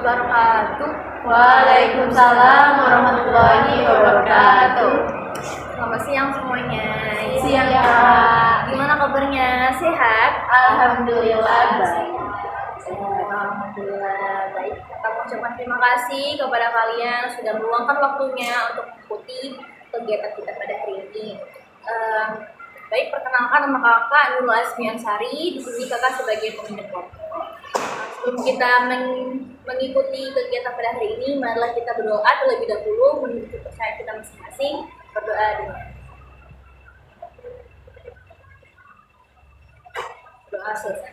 wabarakatuh. Waalaikumsalam warahmatullahi wabarakatuh. Selamat siang semuanya. Siang ya, Kak. Gimana kabarnya? Sehat? Alhamdulillah baik. Alhamdulillah baik. Kita mengucapkan terima kasih kepada kalian sudah meluangkan waktunya untuk mengikuti kegiatan kita pada hari ini. Baik, perkenalkan nama kakak Nurul Azmi Ansari. Di sini kakak sebagai pemimpin kelompok. Sebelum kita mengikuti kegiatan pada hari ini, marilah kita berdoa terlebih dahulu menuju kepercayaan kita masing-masing. Berdoa dulu. Doa selesai.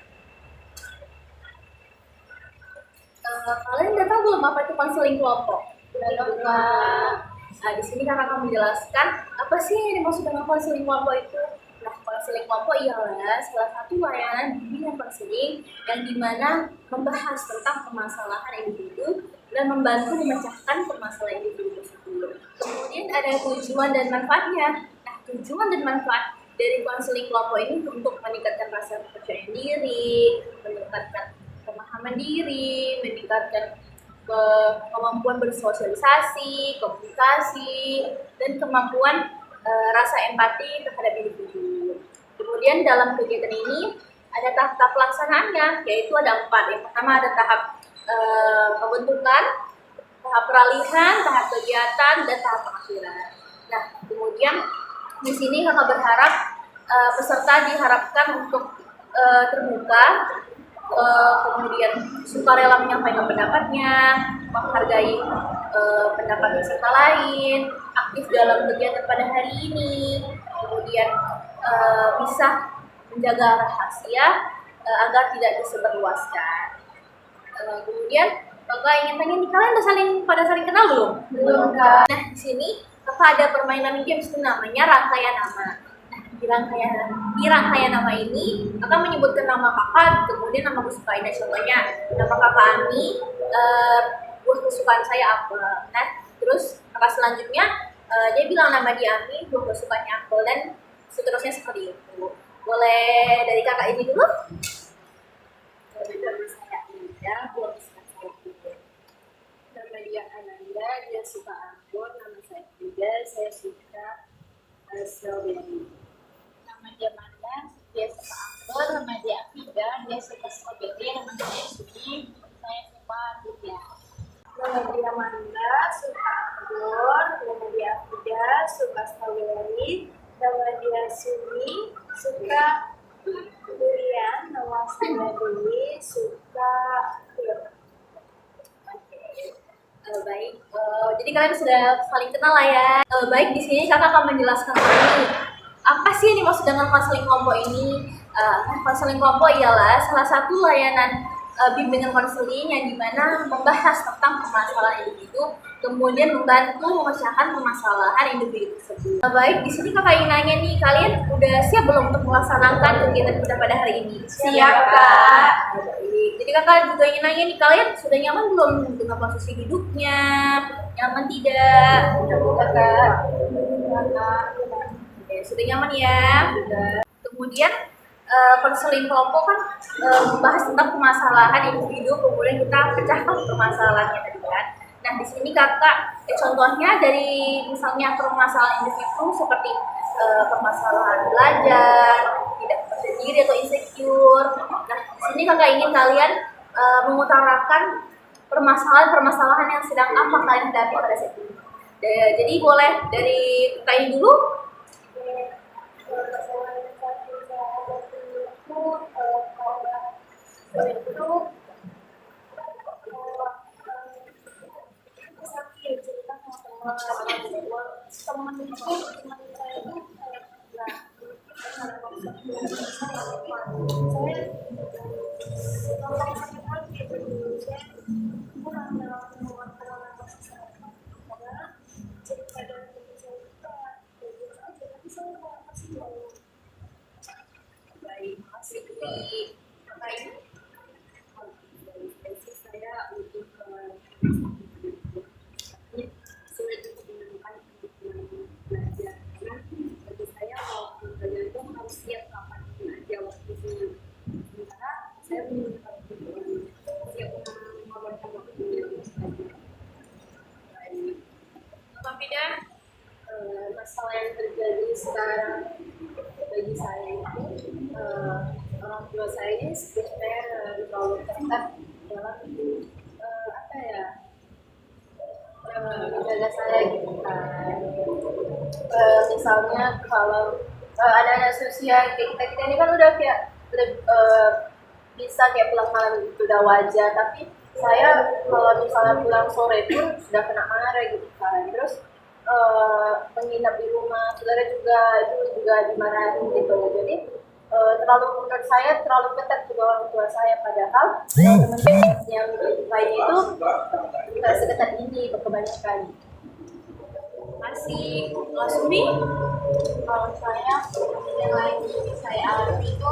Kalian udah tahu belum apa itu konseling kelompok? Nah, di sini kakak akan menjelaskan apa sih yang dimaksud dengan konseling kelompok itu. Nah, konseling kelompok ialah salah satu layanan bimbingan konseling yang dimana membahas tentang permasalahan individu dan membantu memecahkan permasalahan individu tersebut. Kemudian ada tujuan dan manfaatnya. Nah, tujuan dan manfaat dari konseling kelompok ini untuk meningkatkan rasa percaya diri, meningkatkan pemahaman diri, meningkatkan kemampuan bersosialisasi, komunikasi, dan kemampuan rasa empati terhadap individu. Kemudian dalam kegiatan ini ada tahap-tahap pelaksanaannya, yaitu ada 4. Yang pertama ada tahap pembentukan, tahap peralihan, tahap kegiatan, dan tahap pengakhiran. Nah, kemudian di sini kakak berharap peserta diharapkan untuk terbuka, kemudian sukarela menyampaikan pendapatnya, menghargai pendapat peserta lain, aktif dalam kegiatan pada hari ini, kemudian bisa menjaga rahasia agar tidak disebarluaskan. Kemudian kakak ingin tanya nih, kalian udah saling kenal belum? Belum, Kak. Nah, di sini kakak ada permainan games itu namanya rangkaian nama. Di rangkaian nama ini kakak menyebutkan nama kakak, kemudian nama kesukaan. Contohnya nama kakak Ami, buah kesukaan saya apel. Nah, terus kakak selanjutnya dia bilang nama dia Ami, buah kesukaannya apel, dan seterusnya seperti itu. Boleh dari kakak ini dulu? Nama saya Ida, buah kesukaan saya juga. Nama dia Ananda, dia suka anggur. Nama saya Ida, saya suka strawberry. Nama dia Manda, dia suka anggur. Nama dia Afida, dia suka strawberry. Nama saya Suni, saya suka durian. Nama dia Manda, suka anggur. Nama dia Afida, suka strawberry. Nama dia Suni, suka durian. Nama saya Dewi, suka jeruk. Baik, jadi kalian sudah saling kenal lah ya. Baik, di sini kakak akan menjelaskan lagi apa sih yang dimaksud dengan konseling kelompok ini. Konseling kelompok ialah salah satu layanan bimbingan konseling yang dimana membahas tentang permasalahan individu, kemudian membantu memecahkan permasalahan individu tersebut. Baik, di sini kakak ingin nanya nih, kalian udah siap belum untuk melaksanakan kegiatan kita pada hari ini? Siap, Kak. Baik. Jadi kakak juga ingin nanya nih, kalian sudah nyaman belum dengan posisi duduknya? Nyaman tidak? Kak. Oke, sudah nyaman ya? Kemudian konseling kelompok kan membahas tentang permasalahan individu, kemudian kita pecahkan permasalahannya tadi kan. Nah, di sini kakak contohnya dari misalnya permasalahan individu seperti permasalahan belajar, tidak percaya diri atau insecure. Nah, di sini kakak ingin kalian mengutarakan permasalahan-permasalahan yang sedang apa kalian hadapi pada saat ini. Jadi boleh dari kakak ini dulu. Afida? Masalah yang terjadi sekarang bagi saya itu orang tua saya ini sebenarnya terlalu ketat dalam apa ya menjaga saya gitu kan. Misalnya kalau anak-anak sosial kayak kita ini kan udah kayak bisa kayak pulang malam itu udah wajar, tapi saya kalau misalnya pulang sore pun sudah kena marah gitu kan. Terus menginap di rumah saudara juga itu juga dimarahin gitu. Jadi terlalu, menurut saya terlalu ketat juga orang tua saya, padahal teman-teman yang lain itu nggak seketat ini kebanyakan. Masih Sumi? Kalau saya yang lain ini saya alami itu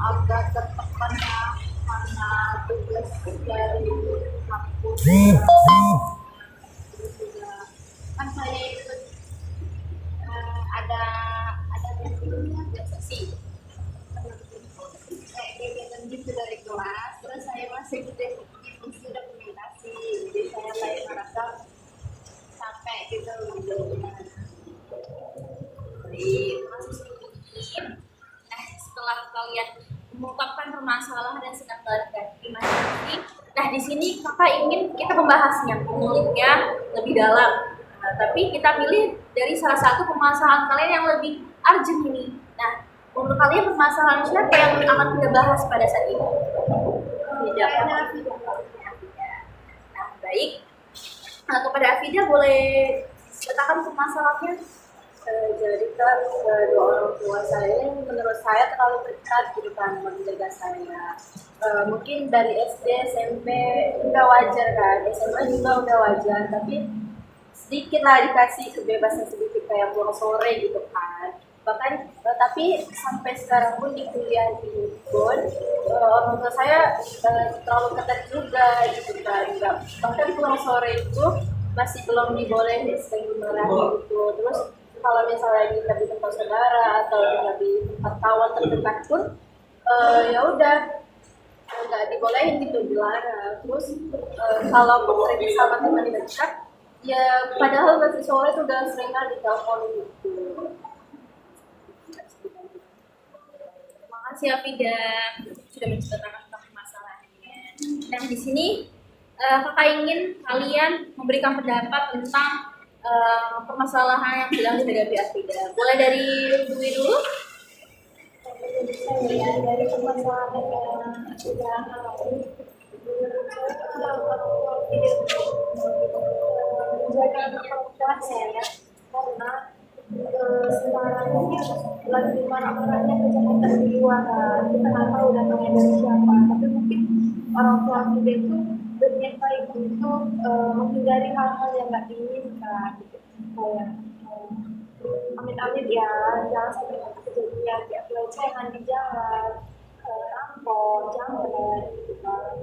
agak tertekan ya, karena tugas dari kampus. Terus juga kan saya ikut ada organisasi kayak kegiatan gitu dari kelas, terus saya masih ikut dokumentasi, jadi saya kayak merasa capek gitu. Setelah kalian mengungkapkan permasalahan dan sedang menghadapi ini, nah di sini kakak ingin kita membahasnya, menguliknya lebih dalam. Nah, tapi kita pilih dari salah satu permasalahan kalian yang lebih urgent ini. Nah, menurut kalian permasalahan siapa yang akan kita bahas pada saat ini? Tidak. Nah, baik. Nah, kepada Afida boleh katakan permasalahannya. Jadi kan dua orang tua saya yang menurut saya terlalu dekat gitu kan menjaga saya. Mungkin dari SD, SMP udah wajar kan, SMA juga udah wajar, tapi sedikit lah dikasih kebebasan sedikit kayak pulang sore gitu kan. Bahkan tapi sampai sekarang pun di kuliah ini pun orang tua saya terlalu ketat juga gitu kan. Bahkan pulang sore itu masih belum dibolehin, sering dimarahin gitu. Terus kalau misalnya kita di tempat saudara atau kita di tempat kawan terdekat pun ya udah nggak dibolehin gitu, dilarang. Terus kalau pergi sama teman dekat ya padahal masih sore tuh udah sering kali ditelepon gitu. Terima kasih Afida sudah menceritakan tentang masalahnya. Nah di sini kakak ingin kalian memberikan pendapat tentang permasalahan yang sedang dihadapi Afida. Boleh dari Dwi dulu? Saya dari permasalahan yang sudah alami, menjaga kemampuan saya karena sekarang ini lagi marak-maraknya kejahatan di luar. Kita nggak tahu datangnya dari siapa, tapi mungkin orang tua kita itu berniat baik untuk menghindari hal-hal yang nggak diinginkan, gitu. Kayak amit-amit ya, jangan sampai ada kejadian kayak pelecehan di jalan, rampok, jambret, gitu kan.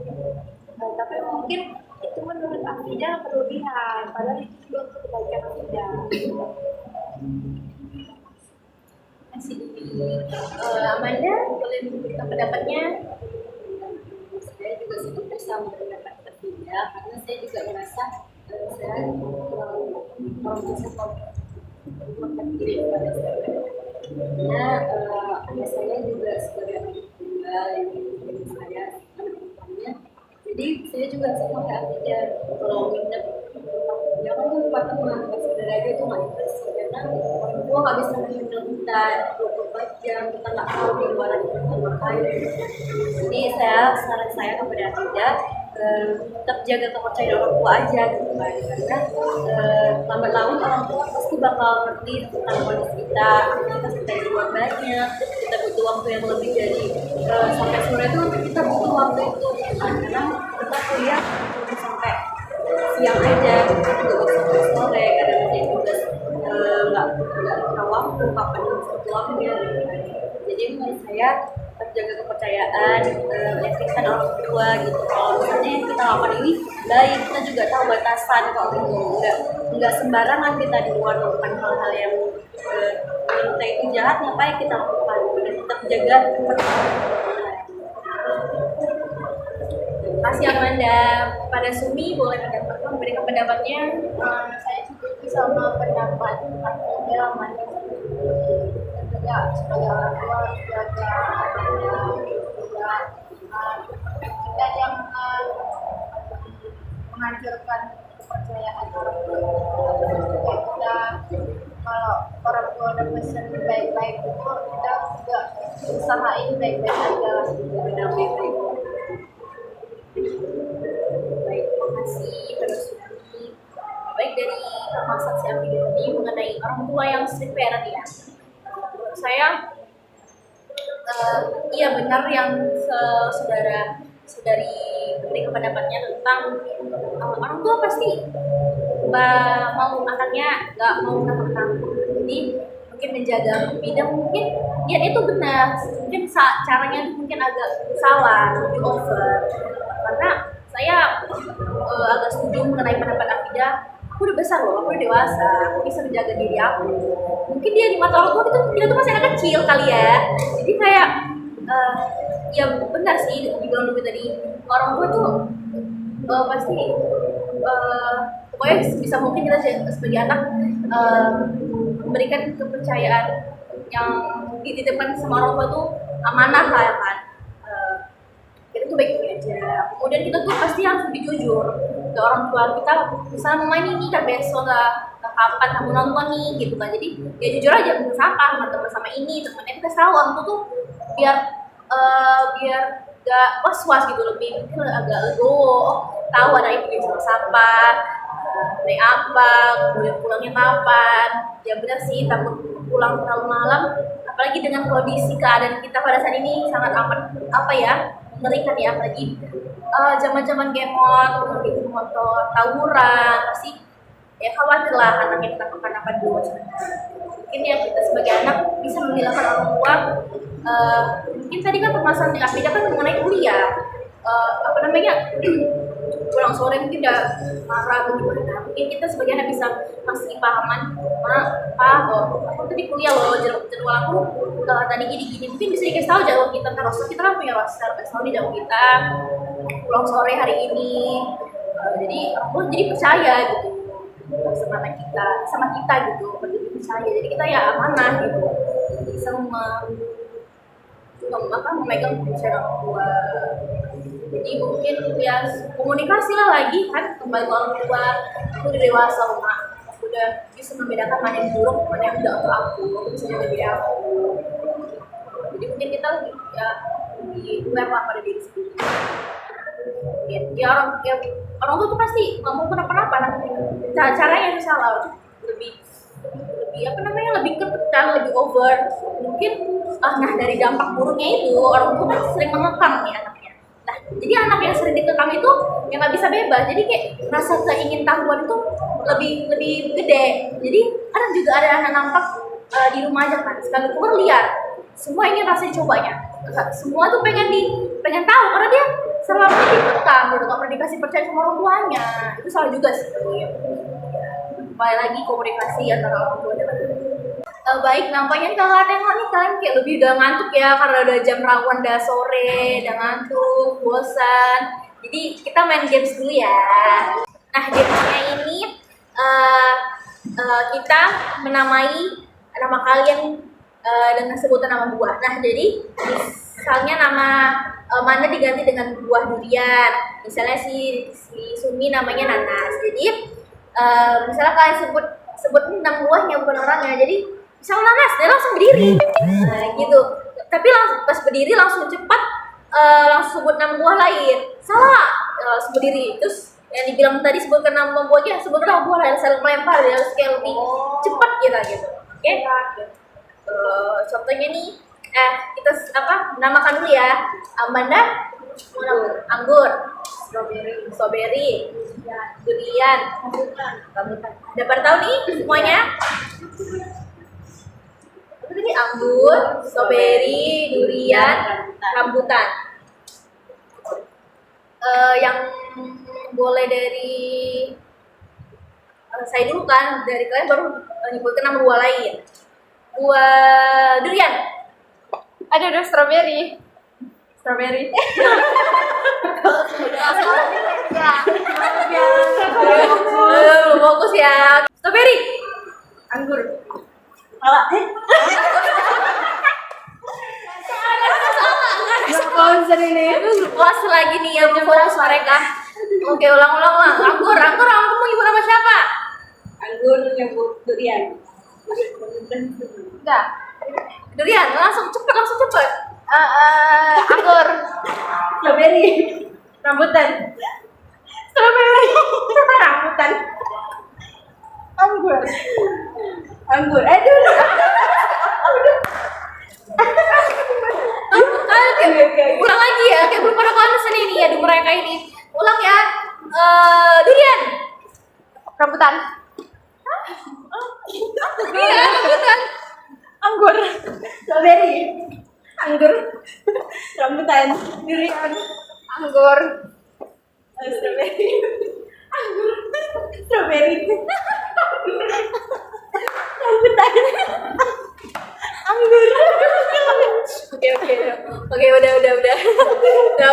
Tapi mungkin itu menurut Afida berlebihan, padahal itu juga untuk kebaikan Afida. Masih Amanda boleh memberikan pendapatnya? Saya juga seperti sama pendapat Afida, karena saya juga merasa saya orang bisa memperhatikan diri kepada saya. Karena ayah saya juga sebagai anak tunggal yang menjadi saya anak-anaknya. Jadi saya juga sama kayak Afida, kalau nginep jangan lupa teman, saudara aja itu nggak ikhlas karena orang tua nggak bisa menghandle kita 24 jam, kita nggak tahu di luar kita ngapain. Jadi saran saya kepada Afida, tetap jaga kepercayaan orang tua aja gitu kan, karena lambat laun orang tua pasti bakal ngerti tentang kondisi kita, aktivitas kita di luar banyak, kita butuh waktu yang lebih dari sampai sore itu kita butuh waktu itu karena kita kuliah sampai siang aja, kita juga bisa sampai sore, kadang-kadang tugas nggak tahu waktu kapan bisa pulangnya gitu kan. Jadi menurut saya tetap jaga kepercayaan, yakinkan orang tua gitu. Kalau misalnya kita lakukan ini baik, kita juga tahu batasan kok gitu. Enggak sembarangan kita di luar melakukan hal-hal yang kita itu jahat, ngapain kita lakukan. Tetap jaga kepercayaan. Terima kasih Amanda. Pada Sumi boleh memberikan pendapatnya? Saya juga sama pendapat Anda mana juga sebagai orang tua harus jaga anaknya juga kita jangan menghancurkan kepercayaan orang tua juga kita kalau orang tua udah pesan baik-baik itu kita juga usahain baik-baik aja benar baik-baik. Baik, terima kasih Kak Sumi. Baik, dari Mas Saksi ini mengenai orang tua yang strict parent ya. Menurut saya iya benar yang saudari memberikan pendapatnya tentang orang tua pasti mau anaknya nggak mau nakal-nakal. Jadi mungkin menjaga bidang mungkin dia itu benar, mungkin caranya itu mungkin agak salah, lebih over. Karena saya agak setuju mengenai pendapat Afidah. Aku udah besar loh, aku udah dewasa, aku bisa menjaga diri aku. Mungkin dia di mata orang tua itu kita tuh masih anak kecil kali ya. Jadi kayak ya benar sih dibilang dulu tadi, orang tua tuh pasti pokoknya bisa mungkin kita sebagai anak memberikan kepercayaan yang dititipkan sama orang tua tuh amanah lah ya kan. Kita tuh baik-baik aja. Kemudian kita tuh pasti harus lebih jujur ke orang tua kita. Misalnya mau main ini kan besok kapan kamu nonton nih gitu kan. Jadi ya jujur aja sama teman sama ini temennya kita tahu orang tua tuh biar gak was-was gitu, lebih mungkin agak legowo, tahu anak ibu sama siapa, naik apa, kemudian pulangnya kapan. Ya benar sih, takut pulang terlalu malam, apalagi dengan kondisi keadaan kita pada saat ini sangat amat mengerikan ya, apalagi zaman-zaman gamon, gitu motor, tawuran, pasti ya khawatir lah anaknya kita kenapa dulu. Mungkin ya kita sebagai anak bisa membelakang orang tua. Mungkin tadi kan permasalahan yang Afidah kan mengenai kuliah, pulang sore mungkin udah marah atau gimana. Mungkin kita sebagai anak bisa masih pahaman, aku tadi kuliah loh, jadwal aku tadi gini-gini. Mungkin bisa dikasih tahu jadwal kita, kan roster kita kan punya roster, kasih tahu nih jadwal kita pulang sore hari ini. Jadi aku jadi percaya gitu sama kita gitu, percaya. Jadi kita ya amanah gitu, bisa memegang kepercayaan orang tua. Jadi mungkin ya komunikasi lah lagi kan kembali ke orang tua. Aku udah dewasa mak, aku udah bisa membedakan mana yang buruk mana yang enggak untuk aku bisa jaga diri aku. Jadi mungkin kita lebih aware lah pada diri sendiri. Ya orang tua tuh pasti nggak mau kenapa-napa nanti. Caranya yang salah, lebih lebih ketekan, lebih over. Mungkin nah dari dampak buruknya itu orang tua kan sering mengekang nih anaknya. Nah jadi anak yang sering dikekang itu yang nggak bisa bebas. Jadi kayak rasa keingintahuan itu lebih gede. Jadi kadang juga ada anak nampak di rumah aja kan, sekali keluar liar. Semua ingin rasa dicobanya. Semua tuh pengen tahu karena dia selama ini dikekang gitu, nggak pernah dikasih percaya sama orang tuanya. Itu salah juga sih. Kembali lagi komunikasi antara orang tua dan anak. Baik, nampaknya kalau tengok nih kalian kayak lebih udah ngantuk ya karena udah jam rawan udah sore, udah ngantuk, bosan. Jadi kita main games dulu ya. Nah gamesnya ini kita menamai nama kalian dengan sebutan nama buah. Nah jadi misalnya nama mana diganti dengan buah durian. Misalnya si Sumi namanya nanas. Jadi misalnya kalian sebut 6 buahnya bukan orangnya. Jadi misalnya nanas, dia langsung berdiri. Nah gitu. Tapi pas berdiri langsung cepat langsung sebut 6 buah lain. Salah, langsung berdiri. Terus yang dibilang tadi sebutkan 6 buahnya, sebutkan 6 buah lain, saling melempar ya, harus kayak lebih cepat gitu. Oke? Contohnya nih, kita namakan dulu ya. Amanda, anggur, strawberry, durian, rambutan. Udah pada tahu nih semuanya? Apa tadi? Anggur, strawberry, durian, rambutan. Yang boleh dari saya dulu kan, dari kalian baru nyebutkan nama buah lain. Buah durian. Ada strawberry. Fokus ya. Strawberry. Anggur. Salah. Konsen ini. Kelas lagi nih ya, fokus mereka. Oke, ulang-ulang lah. Anggur, kamu ibu nama siapa? Anggur nyebut durian. Enggak. Durian, langsung cepet. Anggur. Strawberry. Rambutan. Strawberry. Rambutan. Anggur. Aduh. Ulang lagi ya, kayak belum pada konsen ini ya di mereka ini. Ulang ya. Durian. Rambutan. Iya, rambutan. Anggur. Strawberry. Anggur. Rambutan. Durian. Anggur. Strawberry. Anggur. Strawberry. Rambutan. Anggur. Oke, udah.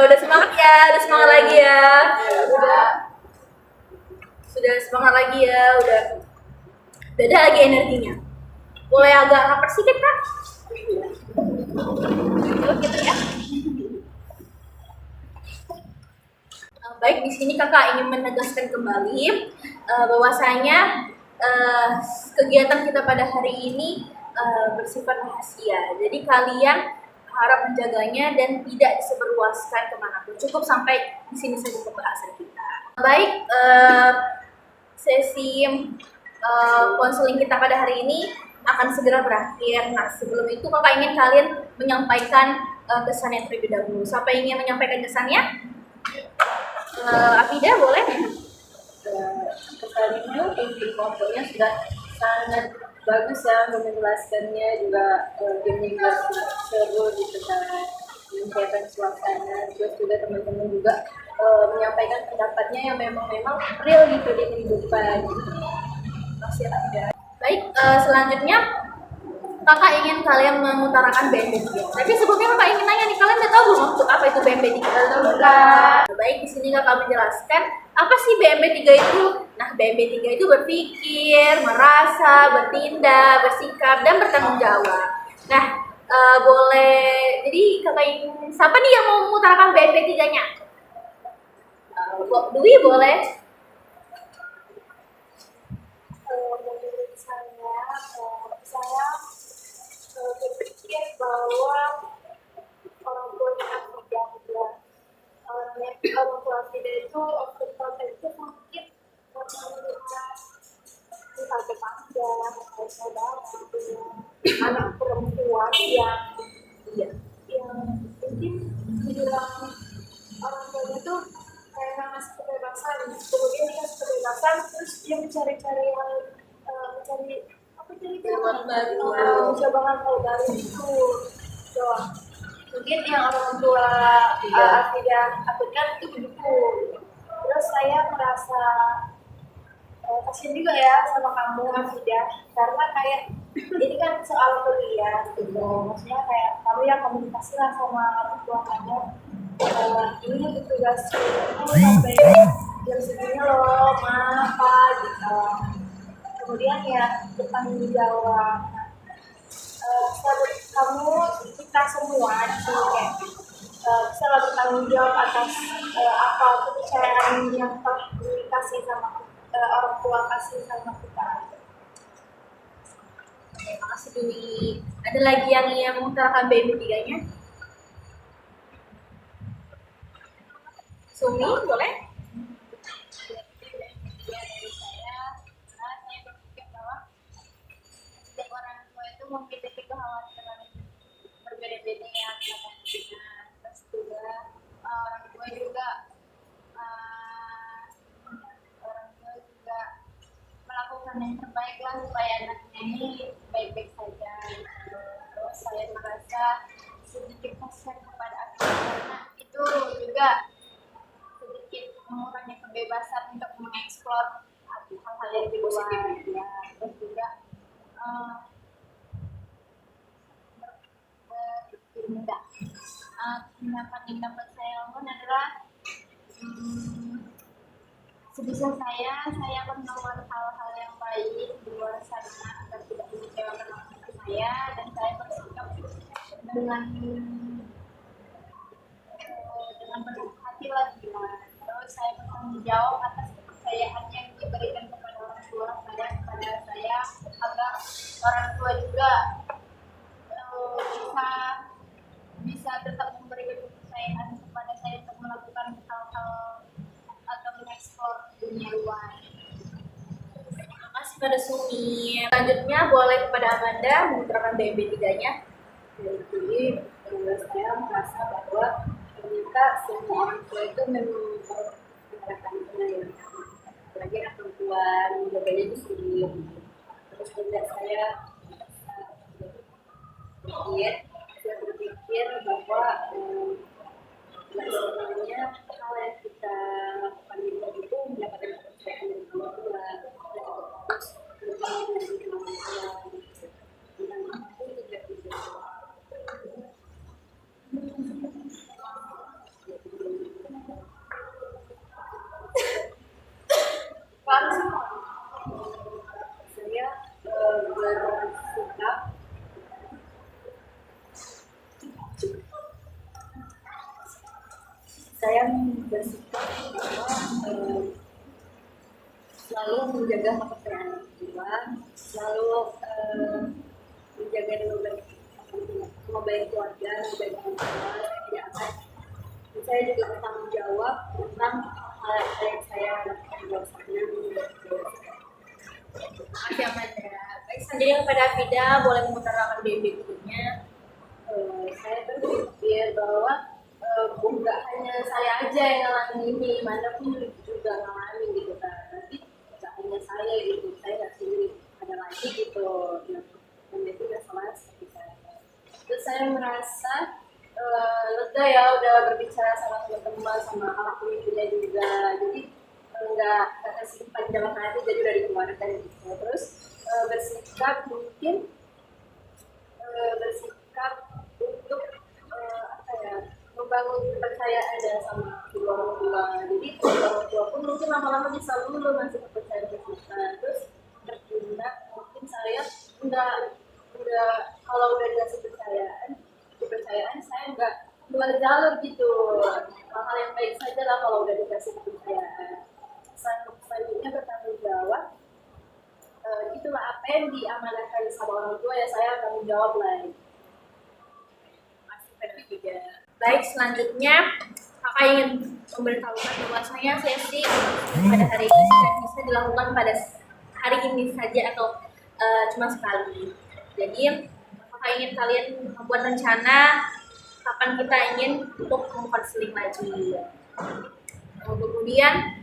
Udah semangat ya, udah semangat lagi ya. Sudah semangat lagi ya, udah ada lagi energinya. Mulai agak rapet sedikit Kak. Gitu ya. Baik, di sini Kakak ingin menegaskan kembali bahwasanya kegiatan kita pada hari ini bersifat rahasia. Jadi kalian harap menjaganya dan tidak disebarluaskan kemanapun. Cukup sampai di sini saja pembahasan kita. Baik, sesi konseling kita pada hari ini akan segera berakhir. Nah, sebelum itu Kakak ingin kalian menyampaikan kesannya terlebih dahulu. Siapa yang ingin menyampaikan kesannya? Afida, boleh? Kesannya pimpin kelompoknya sudah sangat bagus ya, menjelaskannya juga gamenya juga seru gitu kan, mencairkan suasana. Terus juga teman-teman juga menyampaikan pendapatnya yang memang real gitu di kehidupan. Masih ada. Baik, selanjutnya Kakak ingin kalian mengutarakan BMB 3. Tapi sebelumnya Kakak ingin nanya nih, kalian udah tahu belum untuk apa itu BMB 3? Baik, di sini Kakak menjelaskan apa sih BMB 3 itu. Nah, BMB 3 itu berpikir, merasa, bertindak, bersikap, dan bertanggung jawab. Nah, boleh, jadi Kakak ingin, siapa nih yang mau mengutarakan BMB 3-nya? Dwi boleh? Menurut saya berpikir bahwa orang tua yang berjaya, orang tua tidak itu overprotective mungkin entah tetangga atau saudara punya anak perempuan yang mungkin dibilang orang tuanya tuh kayak ngasih kebebasan, kemudian dikasih kebebasan terus dia mencari-cari Hal baru. mencoba hal baru itu doang. Mungkin yang orang tua tidak takutkan itu begitu. Terus saya merasa kasihan juga ya sama kamu Afidah, karena kayak ini kan soal kuliah gitu, maksudnya kayak kamu yang komunikasi lah sama orang tua kamu, ini tugas kamu sampai jam segini loh ma apa gitu, kemudian ya bertanggung jawab. Kamu kita semua di sini kayak bisa bertanggung jawab atas apa kepercayaan yang telah dikasih sama orang tua kasih sama kita. Terima kasih Dwi. Ada lagi yang mengutarakan BMB 3-nya? Sumi, boleh? Memiliki kekhawatiran berbeda-beda yang terus juga orang tua juga melakukan yang terbaik lah supaya anaknya ini baik-baik saja. Terus saya merasa sedikit kasihan kepada aku karena itu juga sedikit mengurangi kebebasan untuk mengeksplor hal-hal yang di luar ya. Terus juga pendapat saya adalah sebisa saya akan melakukan hal-hal yang baik dengan penuh hati lagi lah. Terus saya bertanggung jawab atas kepercayaan yang diberikan kepada orang tua saya kepada saya, agar orang tua juga bisa bisa tetap memberikan kepercayaan kepada saya untuk melakukan hal-hal atau mengeksplor dunia luar. Terima kasih pada Sumi. Selanjutnya boleh kepada Amanda memutarkan BB3-nya. Jadi saya merasa bahwa ternyata semua orang tua itu memang menggunakan penilaian, apalagi anak perempuan menjaganya itu sulit. Terus juga saya berpikir bahwa sebenarnya hal yang kita lakukan itu mendapatkan kepercayaan dari orang tua, terus berjalan dengan orang tua, dan aku tidak bisa. Saya bersikap bahwa selalu menjaga kepercayaan orang tua, selalu menjaga nama baik keluarga, nama baik orang tua. Saya juga bertanggung jawab tentang hal yang saya lakukan di luar sana. Terima kasih Amanda. Baik, selanjutnya kepada Afida, boleh memutarkan BB berikutnya. Saya berpikir bahwa bukan hanya saya aja yang ngalamin ini, mana pun juga ngalamin gitu kan. Tapi tidak hanya saya gitu, saya nggak sendiri, ada lagi gitu. Dan itu nggak salah seperti saya. Terus saya merasa lega ya udah berbicara sama teman-teman, sama anak pemimpinnya juga. Jadi nggak tersimpan di dalam hati, jadi udah dikeluarkan gitu. Terus bersikap untuk membangun kepercayaan ya sama kedua orang tua. Jadi orang tua pun mungkin lama-lama bisa dulu ngasih kepercayaan ke kita. Terus berguna mungkin saya udah kalau udah dikasih kepercayaan saya nggak keluar jalur gitu. Hal yang baik saja lah kalau udah dikasih kepercayaan. Selanjutnya bertanggung jawab. Itulah apa yang diamanahkan sama orang tua ya, saya tanggung jawab lah. Masih pada Afida. Baik, selanjutnya kakak ingin memberitahukan bahwasanya sesi pada hari ini tidak bisa dilakukan pada hari ini saja atau cuma sekali. Jadi kakak ingin kalian membuat rencana kapan kita ingin untuk mengkonseling lagi. Kemudian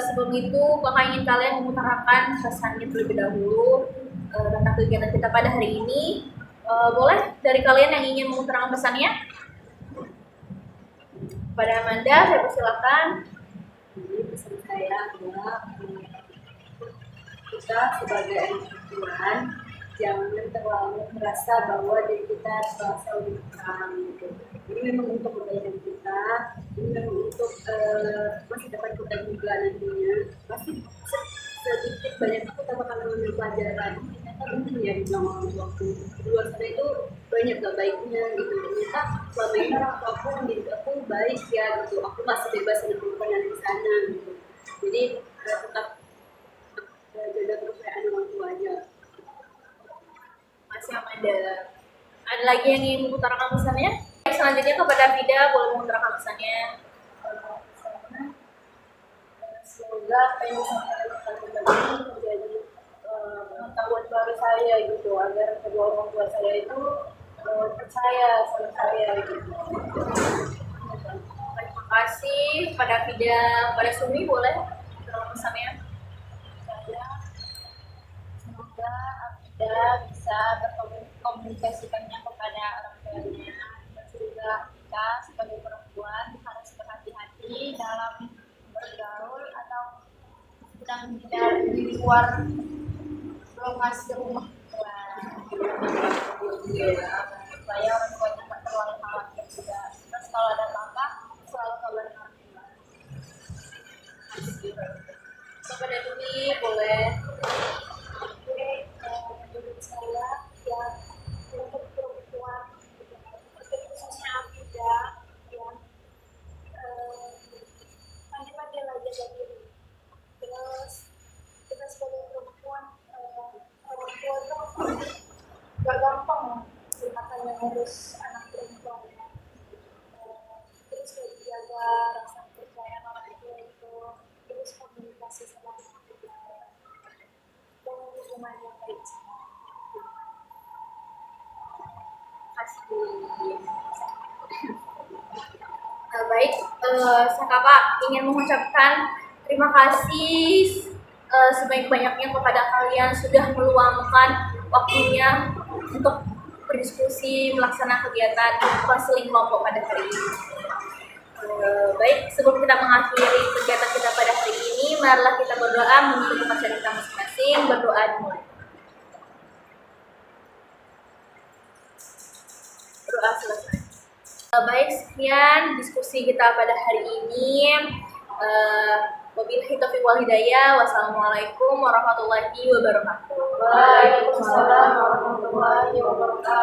sebelum itu kakak ingin kalian mengutarakan pesannya terlebih dahulu tentang kegiatan kita pada hari ini. Boleh dari kalian yang ingin mengutarakan pesannya? Pada Amanda, saya persilakan. Jadi pesan saya adalah kita sebagai anak perempuan jangan terlalu merasa bahwa diri kita terasa lebih kurang gitu. Ini memang untuk kebaikan kita, ini memang untuk masa depan kita juga nantinya. Pasti sedikit banyak kita bakal mengambil pelajaran. Ternyata penting ya dibilang orang tua aku. Di luar sana itu banyak gak baiknya gitu. Ternyata selama ini orang tua aku mendidik aku baik ya gitu. Aku masih bebas dengan perempuan yang di sana gitu. Jadi tetap jaga kepercayaan orang tua aja. Masih Amanda. Ada lagi yang ingin mengutarakan pesannya? Selanjutnya kepada Afida, boleh mengutarakan pesannya. Semoga apa yang disampaikan tadi menjadi pengetahuan baru saya gitu, agar kedua orang tua saya itu percaya sama saya gitu. Terima kasih kepada Afida. Pada Sumi, boleh mengutarakan pesannya. Semoga Afida bisa berkomunikasikannya kepada orang tuanya. Juga kita sebagai perempuan harus berhati-hati dalam bergaul atau sedang di luar lokasi rumah tua. Supaya orang tuanya tak terlalu khawatir juga. Terus kalau ada apa-apa selalu kabarin orang tua. Kepada Dwi, boleh. Menurut saya ya untuk perempuan terus anak perempuan terus kayak jaga rasa percaya orang tua itu, terus komunikasi sama keluarga dan hubungan yang baik sama Kasih. Baik, saya kakak ingin mengucapkan terima kasih sebanyak-banyaknya kepada kalian sudah meluangkan waktunya untuk berdiskusi melaksanakan kegiatan konseling kelompok pada hari ini. Baik, sebelum kita mengakhiri kegiatan kita pada hari ini, marilah kita berdoa menutup kepercayaan kita masing-masing. Berdoa dimulai. Berdoa selesai. Baik, sekian diskusi kita pada hari ini. Wabillahi taufiq wal hidayah. Wassalamualaikum warahmatullahi wabarakatuh. Waalaikumsalam warahmatullahi wabarakatuh.